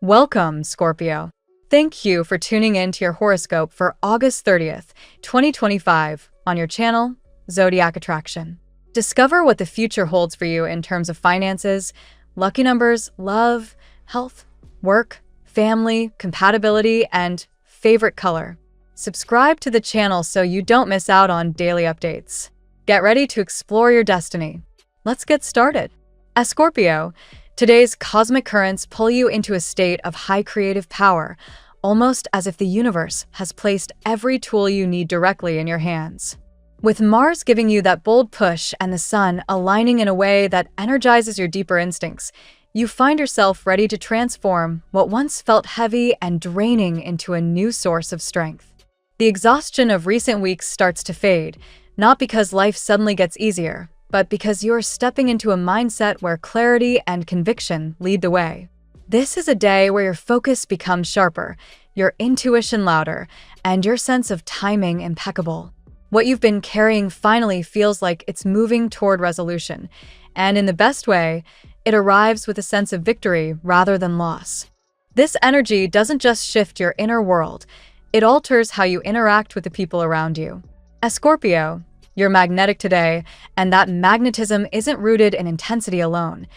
Welcome, Scorpio. Thank you for tuning in to your horoscope for August 30th, 2025, on your channel, Zodiac Attraction. Discover what the future holds for you in terms of finances, lucky numbers, love, health, work, family, compatibility, and favorite color. Subscribe to the channel so you don't miss out on daily updates. Get ready to explore your destiny. Let's get started. As Scorpio, today's cosmic currents pull you into a state of high creative power, almost as if the universe has placed every tool you need directly in your hands. With Mars giving you that bold push and the Sun aligning in a way that energizes your deeper instincts, you find yourself ready to transform what once felt heavy and draining into a new source of strength. The exhaustion of recent weeks starts to fade, not because life suddenly gets easier, but because you're stepping into a mindset where clarity and conviction lead the way. This is a day where your focus becomes sharper, your intuition louder, and your sense of timing impeccable. What you've been carrying finally feels like it's moving toward resolution, and in the best way, it arrives with a sense of victory rather than loss. This energy doesn't just shift your inner world, it alters how you interact with the people around you. As Scorpio, you're magnetic today, and that magnetism isn't rooted in intensity alone.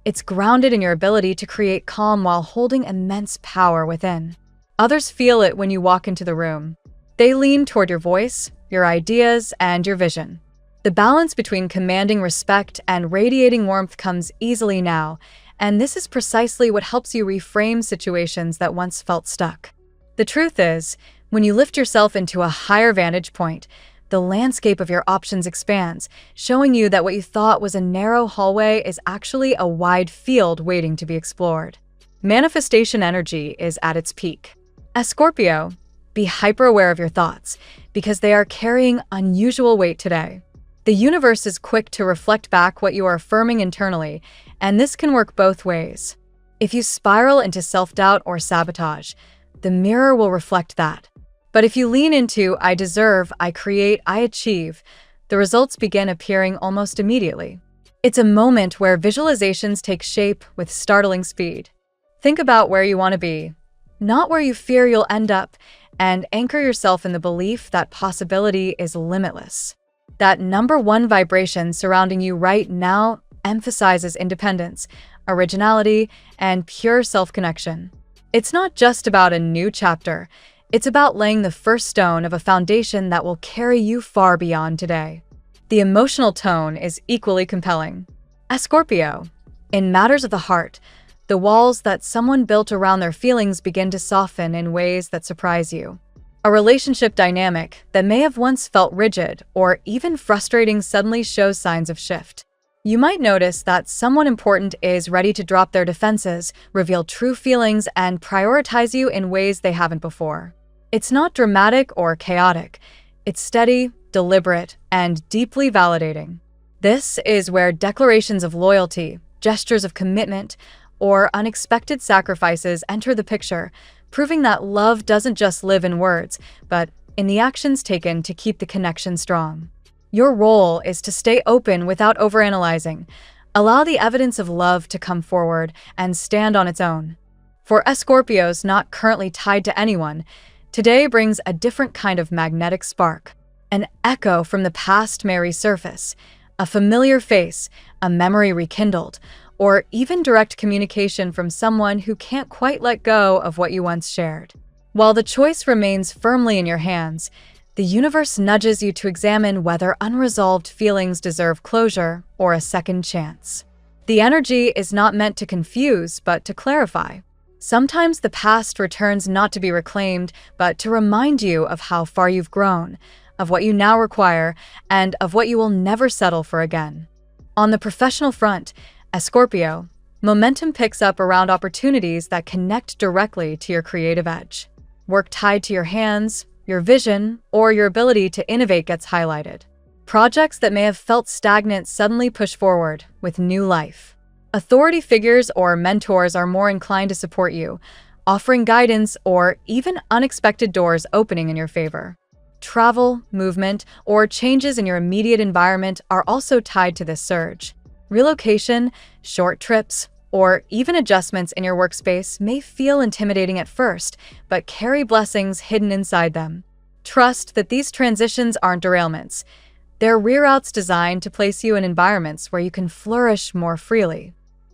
It's grounded in your ability to create calm while holding immense power within. Others feel it when you walk into the room. They lean toward your voice, your ideas, and your vision. The balance between commanding respect and radiating warmth comes easily now, and this is precisely what helps you reframe situations that once felt stuck. The truth is, when you lift yourself into a higher vantage point, the landscape of your options expands, showing you that what you thought was a narrow hallway is actually a wide field waiting to be explored. Manifestation energy is at its peak. As Scorpio, be hyper-aware of your thoughts, because they are carrying unusual weight today. The universe is quick to reflect back what you are affirming internally, and this can work both ways. If you spiral into self-doubt or sabotage, the mirror will reflect that. But if you lean into I deserve, I create, I achieve, the results begin appearing almost immediately. It's a moment where visualizations take shape with startling speed. Think about where you want to be, not where you fear you'll end up, and anchor yourself in the belief that possibility is limitless. That number one vibration surrounding you right now emphasizes independence, originality, and pure self-connection. It's not just about a new chapter. It's about laying the first stone of a foundation that will carry you far beyond today. The emotional tone is equally compelling. As Scorpio, in matters of the heart, the walls that someone built around their feelings begin to soften in ways that surprise you. A relationship dynamic that may have once felt rigid or even frustrating suddenly shows signs of shift. You might notice that someone important is ready to drop their defenses, reveal true feelings, and prioritize you in ways they haven't before. It's not dramatic or chaotic. It's steady, deliberate, and deeply validating. This is where declarations of loyalty, gestures of commitment, or unexpected sacrifices enter the picture, proving that love doesn't just live in words, but in the actions taken to keep the connection strong. Your role is to stay open without overanalyzing. Allow the evidence of love to come forward and stand on its own. For Scorpios not currently tied to anyone, today brings a different kind of magnetic spark. An echo from the past may resurface, a familiar face, a memory rekindled, or even direct communication from someone who can't quite let go of what you once shared. While the choice remains firmly in your hands, the universe nudges you to examine whether unresolved feelings deserve closure or a second chance. The energy is not meant to confuse, but to clarify. Sometimes the past returns not to be reclaimed, but to remind you of how far you've grown, of what you now require, and of what you will never settle for again. On the professional front, as Scorpio, momentum picks up around opportunities that connect directly to your creative edge. Work tied to your hands, your vision, or your ability to innovate gets highlighted. Projects that may have felt stagnant suddenly push forward with new life. Authority figures or mentors are more inclined to support you, offering guidance or even unexpected doors opening in your favor. Travel, movement, or changes in your immediate environment are also tied to this surge. Relocation, short trips, or even adjustments in your workspace may feel intimidating at first, but carry blessings hidden inside them. Trust that these transitions aren't derailments. They're reroutes designed to place you in environments where you can flourish more freely.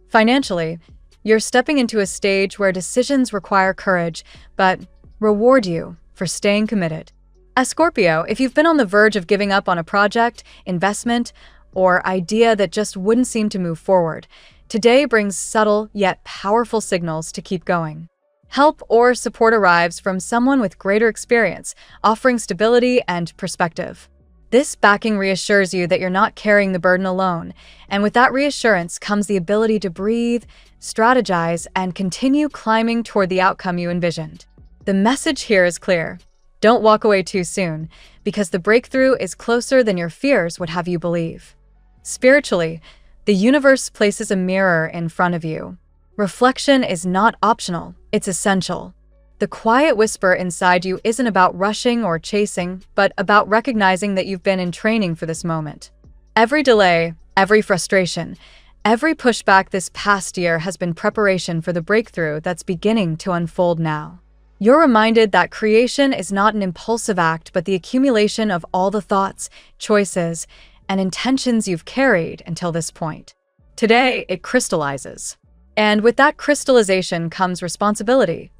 Financially, you're stepping into a stage where decisions require courage, but reward you for staying committed. As Scorpio, if you've been on the verge of giving up on a project, investment, or idea that just wouldn't seem to move forward, today brings subtle yet powerful signals to keep going. Help or support arrives from someone with greater experience, offering stability and perspective. This backing reassures you that you're not carrying the burden alone, and with that reassurance comes the ability to breathe, strategize, and continue climbing toward the outcome you envisioned. The message here is clear. Don't walk away too soon, because the breakthrough is closer than your fears would have you believe. Spiritually, the universe places a mirror in front of you. Reflection is not optional, it's essential. The quiet whisper inside you isn't about rushing or chasing, but about recognizing that you've been in training for this moment. Every delay, every frustration, every pushback this past year has been preparation for the breakthrough that's beginning to unfold now. You're reminded that creation is not an impulsive act, but the accumulation of all the thoughts, choices, and intentions you've carried until this point. Today, it crystallizes. And with that crystallization comes responsibility.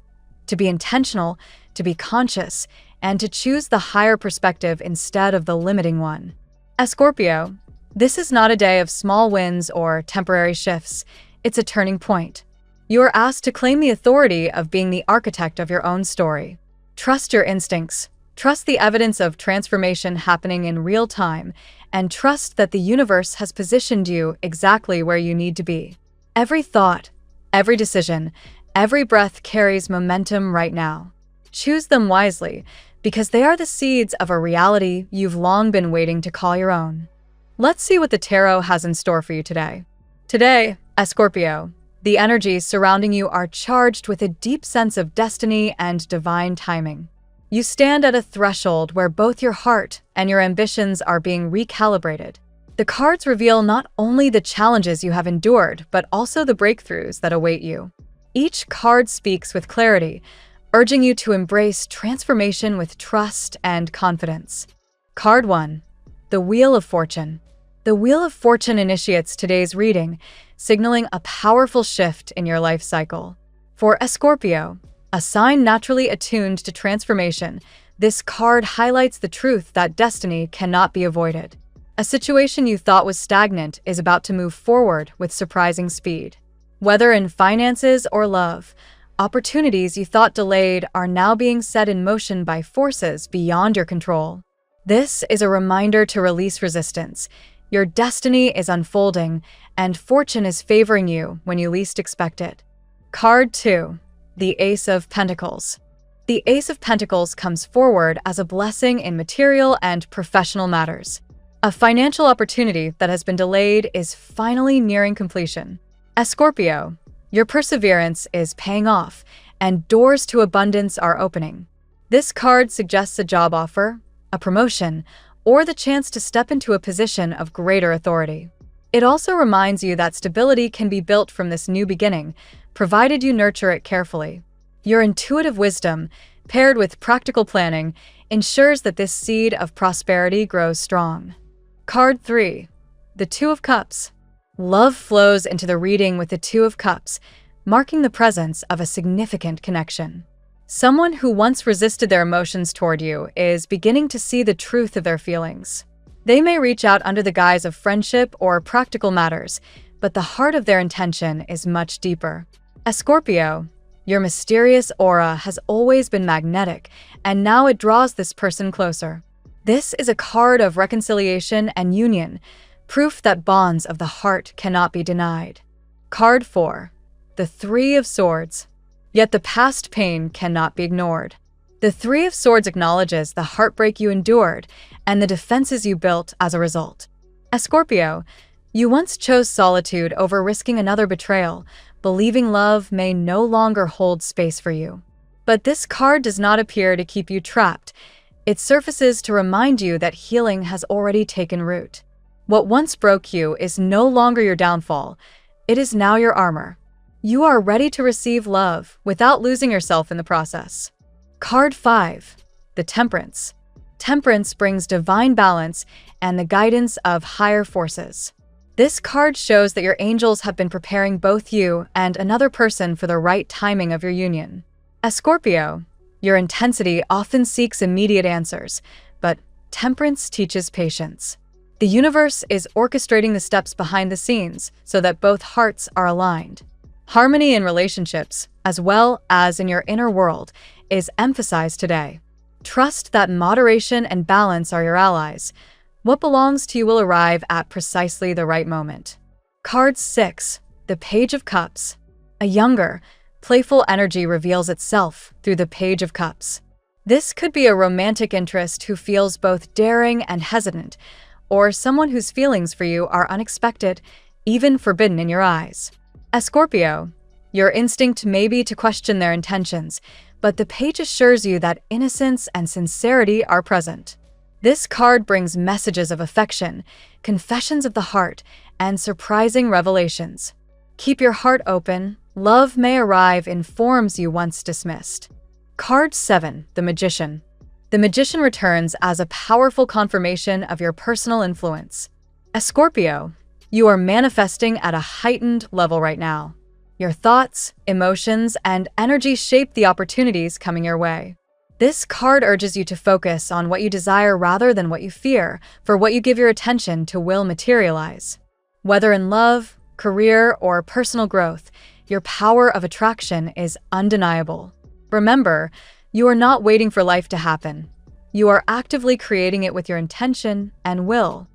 To be intentional, to be conscious, and to choose the higher perspective instead of the limiting one. As Scorpio, this is not a day of small wins or temporary shifts. It's a turning point. You are asked to claim the authority of being the architect of your own story. Trust your instincts. Trust the evidence of transformation happening in real time, and trust that the universe has positioned you exactly where you need to be. Every thought, every decision, every breath carries momentum right now. Choose them wisely, because they are the seeds of a reality you've long been waiting to call your own. Let's see what the tarot has in store for you today. Today, as Scorpio, the energies surrounding you are charged with a deep sense of destiny and divine timing. You stand at a threshold where both your heart and your ambitions are being recalibrated. The cards reveal not only the challenges you have endured, but also the breakthroughs that await you. Each card speaks with clarity, urging you to embrace transformation with trust and confidence. Card 1. The Wheel of Fortune. The Wheel of Fortune initiates today's reading, signaling a powerful shift in your life cycle. For a Scorpio, a sign naturally attuned to transformation, this card highlights the truth that destiny cannot be avoided. A situation you thought was stagnant is about to move forward with surprising speed. Whether in finances or love, opportunities you thought delayed are now being set in motion by forces beyond your control. This is a reminder to release resistance. Your destiny is unfolding, and fortune is favoring you when you least expect it. Card 2. The Ace of Pentacles. The Ace of Pentacles comes forward as a blessing in material and professional matters. A financial opportunity that has been delayed is finally nearing completion. As Scorpio, your perseverance is paying off, and doors to abundance are opening. This card suggests a job offer, a promotion, or the chance to step into a position of greater authority. It also reminds you that stability can be built from this new beginning, provided you nurture it carefully. Your intuitive wisdom, paired with practical planning, ensures that this seed of prosperity grows strong. Card 3. The Two of Cups. Love flows into the reading with the Two of Cups, marking the presence of a significant connection. Someone who once resisted their emotions toward you is beginning to see the truth of their feelings. They may reach out under the guise of friendship or practical matters, but the heart of their intention is much deeper. As Scorpio, your mysterious aura has always been magnetic, and now it draws this person closer. This is a card of reconciliation and union, proof that bonds of the heart cannot be denied. Card 4. The Three of Swords. Yet the past pain cannot be ignored. The Three of Swords acknowledges the heartbreak you endured and the defenses you built as a result. As Scorpio, you once chose solitude over risking another betrayal, believing love may no longer hold space for you. But this card does not appear to keep you trapped. It surfaces to remind you that healing has already taken root. What once broke you is no longer your downfall. It is now your armor. You are ready to receive love without losing yourself in the process. Card 5. The Temperance. Temperance brings divine balance and the guidance of higher forces. This card shows that your angels have been preparing both you and another person for the right timing of your union. As Scorpio, your intensity often seeks immediate answers, but temperance teaches patience. The universe is orchestrating the steps behind the scenes so that both hearts are aligned. Harmony in relationships, as well as in your inner world, is emphasized today. Trust that moderation and balance are your allies. What belongs to you will arrive at precisely the right moment. Card 6. The Page of Cups. A younger, playful energy reveals itself through the Page of Cups. This could be a romantic interest who feels both daring and hesitant, or someone whose feelings for you are unexpected, even forbidden in your eyes. As Scorpio, your instinct may be to question their intentions, but the page assures you that innocence and sincerity are present. This card brings messages of affection, confessions of the heart, and surprising revelations. Keep your heart open. Love may arrive in forms you once dismissed. Card 7. The Magician. The Magician returns as a powerful confirmation of your personal influence. As Scorpio, you are manifesting at a heightened level right now. Your thoughts, emotions, and energy shape the opportunities coming your way. This card urges you to focus on what you desire rather than what you fear, for what you give your attention to will materialize. Whether in love, career, or personal growth, your power of attraction is undeniable. Remember, you are not waiting for life to happen. You are actively creating it with your intention and will.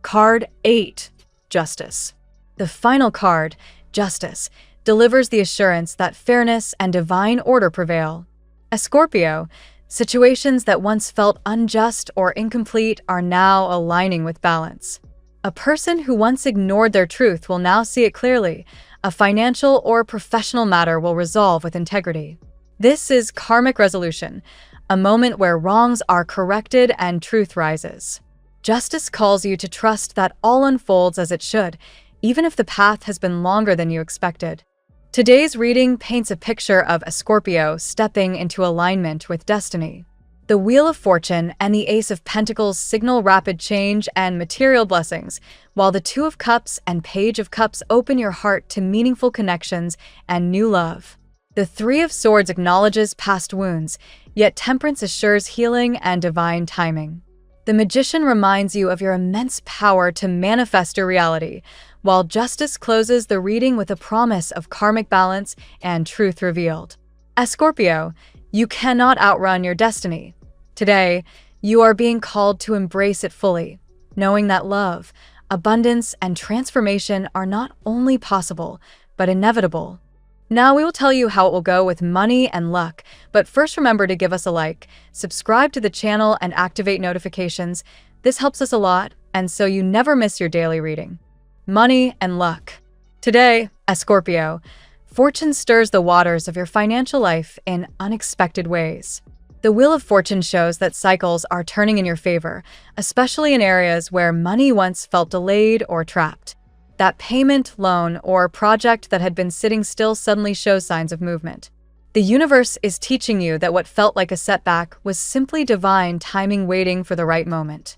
Card 8. Justice. The final card, Justice, delivers the assurance that fairness and divine order prevail. As Scorpio, situations that once felt unjust or incomplete are now aligning with balance. A person who once ignored their truth will now see it clearly. A financial or professional matter will resolve with integrity. This is karmic resolution, a moment where wrongs are corrected and truth rises. Justice calls you to trust that all unfolds as it should, even if the path has been longer than you expected. Today's reading paints a picture of a Scorpio stepping into alignment with destiny. The Wheel of Fortune and the Ace of Pentacles signal rapid change and material blessings, while the Two of Cups and Page of Cups open your heart to meaningful connections and new love. The Three of Swords acknowledges past wounds, yet Temperance assures healing and divine timing. The Magician reminds you of your immense power to manifest your reality, while Justice closes the reading with a promise of karmic balance and truth revealed. As Scorpio, you cannot outrun your destiny. Today, you are being called to embrace it fully, knowing that love, abundance, and transformation are not only possible, but inevitable. Now we will tell you how it will go with money and luck, but first remember to give us a like, subscribe to the channel, and activate notifications. This helps us a lot, and so you never miss your daily reading. Money and luck. Today, as Scorpio, fortune stirs the waters of your financial life in unexpected ways. The Wheel of Fortune shows that cycles are turning in your favor, especially in areas where money once felt delayed or trapped. That payment, loan, or project that had been sitting still suddenly shows signs of movement. The universe is teaching you that what felt like a setback was simply divine timing waiting for the right moment.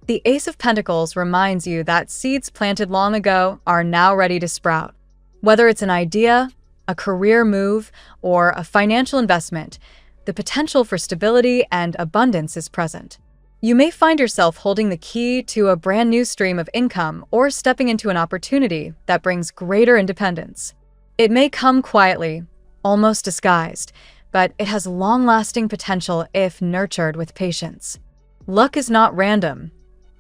The Ace of Pentacles reminds you that seeds planted long ago are now ready to sprout. Whether it's an idea, a career move, or a financial investment, the potential for stability and abundance is present. You may find yourself holding the key to a brand new stream of income or stepping into an opportunity that brings greater independence. It may come quietly, almost disguised, but it has long-lasting potential if nurtured with patience. Luck is not random.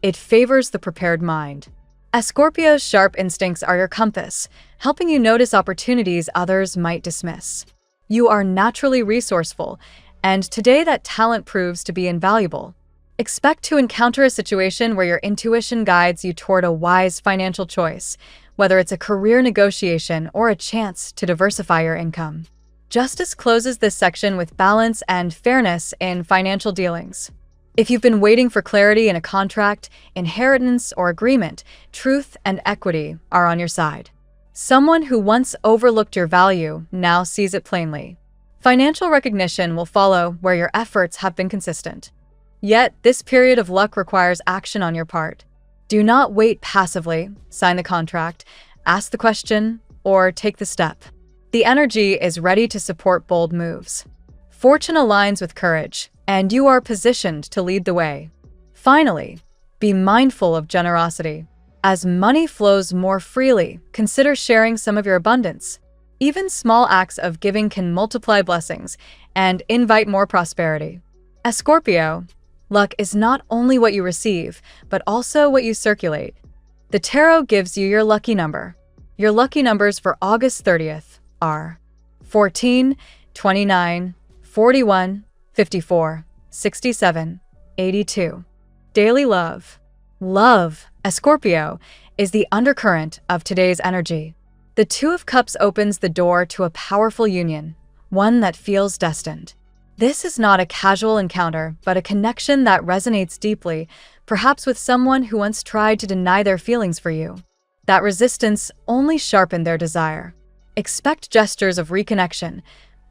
It favors the prepared mind. As Scorpio's sharp instincts are your compass, helping you notice opportunities others might dismiss. You are naturally resourceful, and today that talent proves to be invaluable. Expect to encounter a situation where your intuition guides you toward a wise financial choice, whether it's a career negotiation or a chance to diversify your income. Justice closes this section with balance and fairness in financial dealings. If you've been waiting for clarity in a contract, inheritance, or agreement, truth and equity are on your side. Someone who once overlooked your value now sees it plainly. Financial recognition will follow where your efforts have been consistent. Yet, this period of luck requires action on your part. Do not wait passively, sign the contract, ask the question, or take the step. The energy is ready to support bold moves. Fortune aligns with courage, and you are positioned to lead the way. Finally, be mindful of generosity. As money flows more freely, consider sharing some of your abundance. Even small acts of giving can multiply blessings and invite more prosperity. As Scorpio, luck is not only what you receive, but also what you circulate. The tarot gives you your lucky number. Your lucky numbers for August 30th are 14, 29, 41, 54, 67, 82. Daily love. Love, as Scorpio, is the undercurrent of today's energy. The Two of Cups opens the door to a powerful union, one that feels destined. This is not a casual encounter, but a connection that resonates deeply, perhaps with someone who once tried to deny their feelings for you. That resistance only sharpened their desire. Expect gestures of reconnection,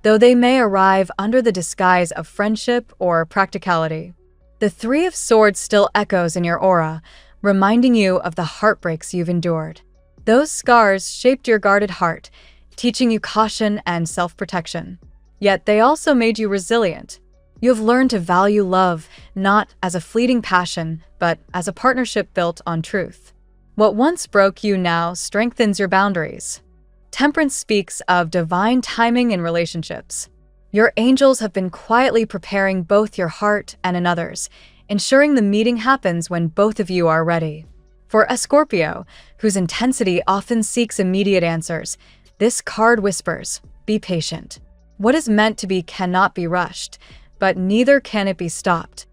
though they may arrive under the disguise of friendship or practicality. The Three of Swords still echoes in your aura, reminding you of the heartbreaks you've endured. Those scars shaped your guarded heart, teaching you caution and self-protection. Yet they also made you resilient. You have learned to value love not as a fleeting passion, but as a partnership built on truth. What once broke you now strengthens your boundaries. Temperance speaks of divine timing in relationships. Your angels have been quietly preparing both your heart and another's, ensuring the meeting happens when both of you are ready. For a Scorpio, whose intensity often seeks immediate answers, this card whispers, be patient. What is meant to be cannot be rushed, but neither can it be stopped.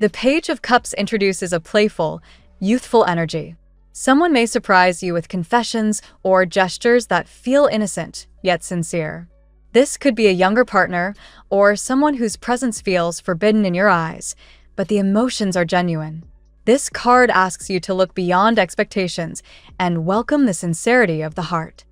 The Page of Cups introduces a playful, youthful energy. Someone may surprise you with confessions or gestures that feel innocent, yet sincere. This could be a younger partner or someone whose presence feels forbidden in your eyes, but the emotions are genuine. This card asks you to look beyond expectations and welcome the sincerity of the heart.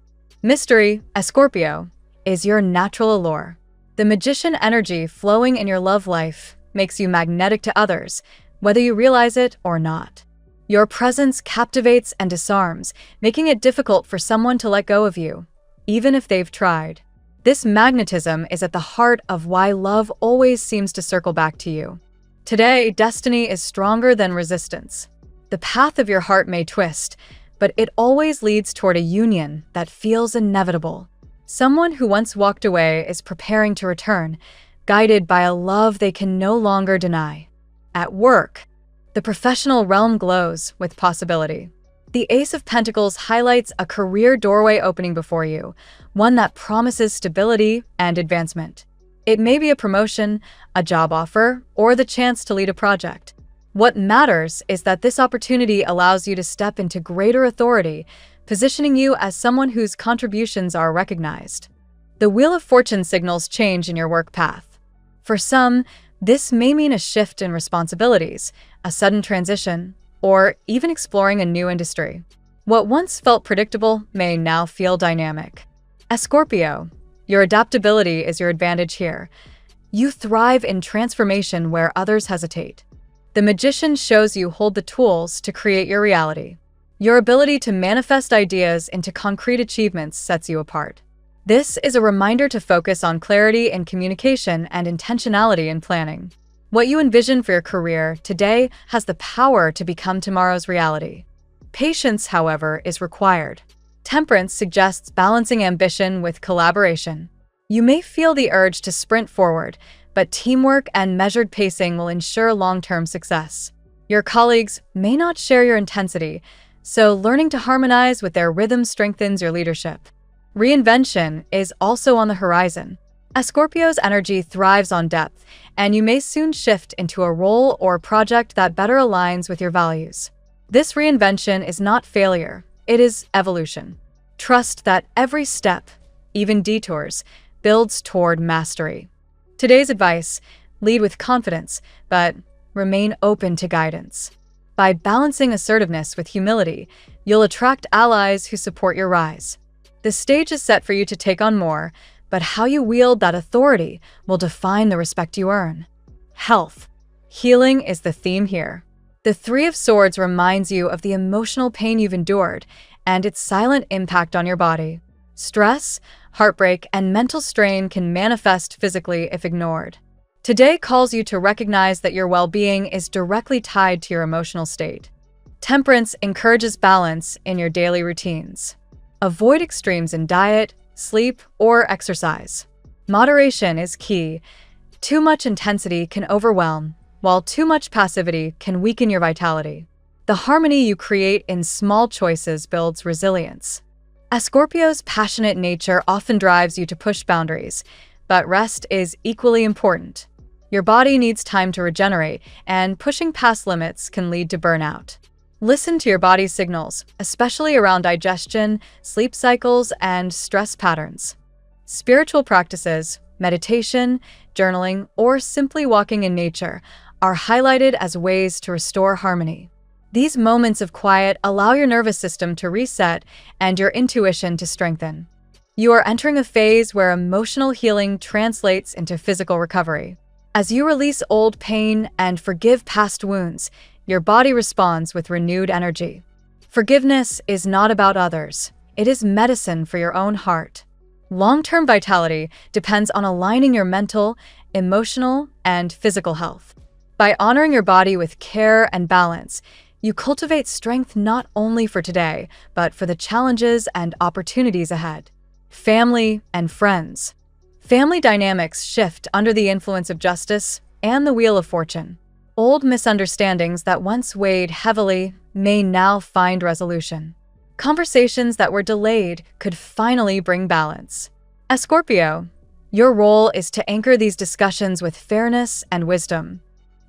Mystery, as Scorpio, is your natural allure. The magician energy flowing in your love life makes you magnetic to others, whether you realize it or not. Your presence captivates and disarms, making it difficult for someone to let go of you, even if they've tried. This magnetism is at the heart of why love always seems to circle back to you. Today, destiny is stronger than resistance. The path of your heart may twist, but it always leads toward a union that feels inevitable. Someone who once walked away is preparing to return, guided by a love they can no longer deny. At work, the professional realm glows with possibility. The Ace of Pentacles highlights a career doorway opening before you, one that promises stability and advancement. It may be a promotion, a job offer, or the chance to lead a project. What matters is that this opportunity allows you to step into greater authority, positioning you as someone whose contributions are recognized. The Wheel of Fortune signals change in your work path. For some, this may mean a shift in responsibilities, a sudden transition, or even exploring a new industry. What once felt predictable may now feel dynamic. As Scorpio, your adaptability is your advantage here. You thrive in transformation where others hesitate. The magician shows you hold the tools to create your reality. Your ability to manifest ideas into concrete achievements sets you apart. This is a reminder to focus on clarity in communication and intentionality in planning. What you envision for your career today has the power to become tomorrow's reality. Patience, however, is required. Temperance suggests balancing ambition with collaboration. You may feel the urge to sprint forward, but teamwork and measured pacing will ensure long-term success. Your colleagues may not share your intensity, so learning to harmonize with their rhythm strengthens your leadership. Reinvention is also on the horizon. As Scorpio's energy thrives on depth, and you may soon shift into a role or project that better aligns with your values. This reinvention is not failure, it is evolution. Trust that every step, even detours, builds toward mastery. Today's advice: lead with confidence, but remain open to guidance. By balancing assertiveness with humility, you'll attract allies who support your rise. The stage is set for you to take on more, but how you wield that authority will define the respect you earn. Health. Healing is the theme here. The Three of Swords reminds you of the emotional pain you've endured and its silent impact on your body. Stress, heartbreak, and mental strain can manifest physically if ignored. Today calls you to recognize that your well-being is directly tied to your emotional state. Temperance encourages balance in your daily routines. Avoid extremes in diet, sleep, or exercise. Moderation is key. Too much intensity can overwhelm, while too much passivity can weaken your vitality. The harmony you create in small choices builds resilience. A Scorpio's passionate nature often drives you to push boundaries, but rest is equally important. Your body needs time to regenerate, and pushing past limits can lead to burnout. Listen to your body's signals, especially around digestion, sleep cycles, and stress patterns. Spiritual practices, meditation, journaling, or simply walking in nature are highlighted as ways to restore harmony. These moments of quiet allow your nervous system to reset and your intuition to strengthen. You are entering a phase where emotional healing translates into physical recovery. As you release old pain and forgive past wounds, your body responds with renewed energy. Forgiveness is not about others. It is medicine for your own heart. Long-term vitality depends on aligning your mental, emotional, and physical health. By honoring your body with care and balance, you cultivate strength not only for today, but for the challenges and opportunities ahead. Family and friends. Family dynamics shift under the influence of justice and the Wheel of Fortune. Old misunderstandings that once weighed heavily may now find resolution. Conversations that were delayed could finally bring balance. As Scorpio, your role is to anchor these discussions with fairness and wisdom.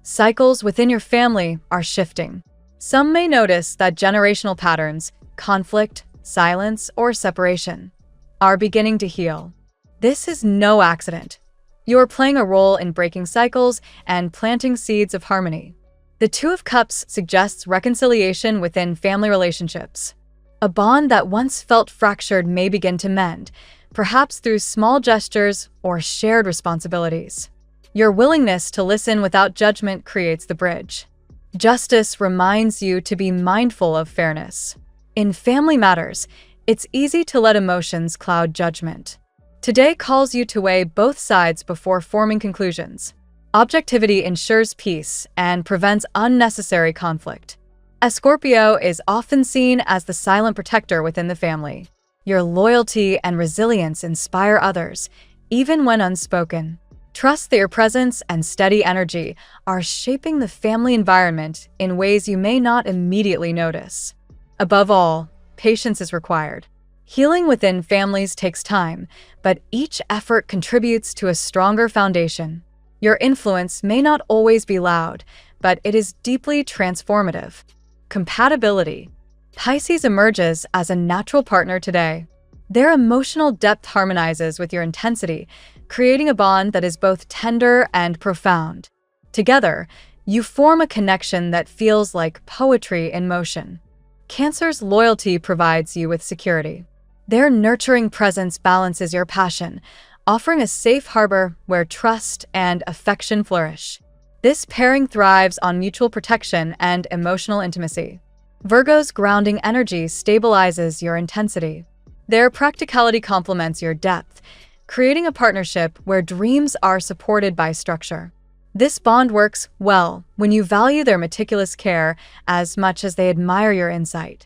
Cycles within your family are shifting. Some may notice that generational patterns, conflict, silence, or separation are beginning to heal. This is no accident. You are playing a role in breaking cycles and planting seeds of harmony. The Two of Cups suggests reconciliation within family relationships. A bond that once felt fractured may begin to mend, perhaps through small gestures or shared responsibilities. Your willingness to listen without judgment creates the bridge. Justice reminds you to be mindful of fairness. In family matters, it's easy to let emotions cloud judgment. Today calls you to weigh both sides before forming conclusions. Objectivity ensures peace and prevents unnecessary conflict. A Scorpio is often seen as the silent protector within the family. Your loyalty and resilience inspire others, even when unspoken. Trust that your presence and steady energy are shaping the family environment in ways you may not immediately notice. Above all, patience is required. Healing within families takes time, but each effort contributes to a stronger foundation. Your influence may not always be loud, but it is deeply transformative. Compatibility. Pisces emerges as a natural partner today. Their emotional depth harmonizes with your intensity, creating a bond that is both tender and profound. Together, you form a connection that feels like poetry in motion. Cancer's loyalty provides you with security. Their nurturing presence balances your passion, offering a safe harbor where trust and affection flourish. This pairing thrives on mutual protection and emotional intimacy. Virgo's grounding energy stabilizes your intensity. Their practicality complements your depth, creating a partnership where dreams are supported by structure. This bond works well when you value their meticulous care as much as they admire your insight.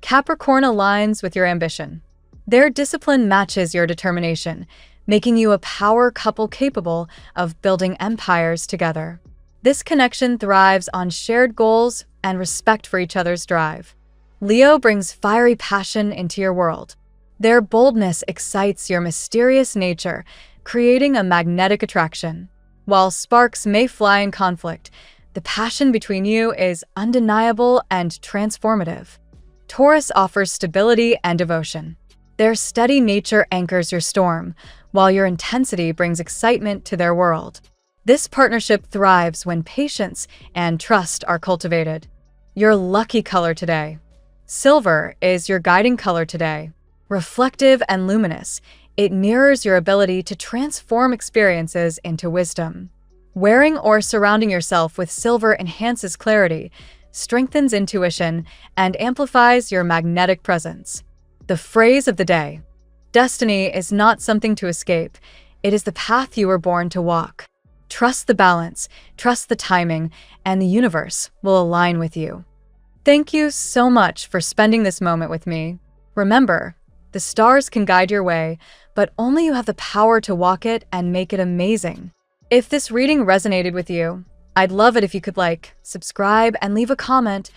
Capricorn aligns with your ambition. Their discipline matches your determination, making you a power couple capable of building empires together. This connection thrives on shared goals and respect for each other's drive. Leo brings fiery passion into your world. Their boldness excites your mysterious nature, creating a magnetic attraction. While sparks may fly in conflict, the passion between you is undeniable and transformative. Taurus offers stability and devotion. Their steady nature anchors your storm, while your intensity brings excitement to their world. This partnership thrives when patience and trust are cultivated. Your lucky color today. Silver is your guiding color today. Reflective and luminous, it mirrors your ability to transform experiences into wisdom. Wearing or surrounding yourself with silver enhances clarity, strengthens intuition, and amplifies your magnetic presence. The phrase of the day: destiny is not something to escape, it is the path you were born to walk. Trust the balance, trust the timing, and the universe will align with you. Thank you so much for spending this moment with me. Remember, the stars can guide your way, but only you have the power to walk it and make it amazing. If this reading resonated with you, I'd love it if you could subscribe, and leave a comment.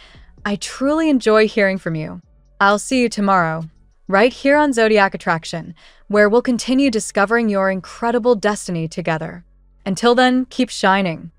I truly enjoy hearing from you. I'll see you tomorrow, right here on Zodiac Attraction, where we'll continue discovering your incredible destiny together. Until then, keep shining.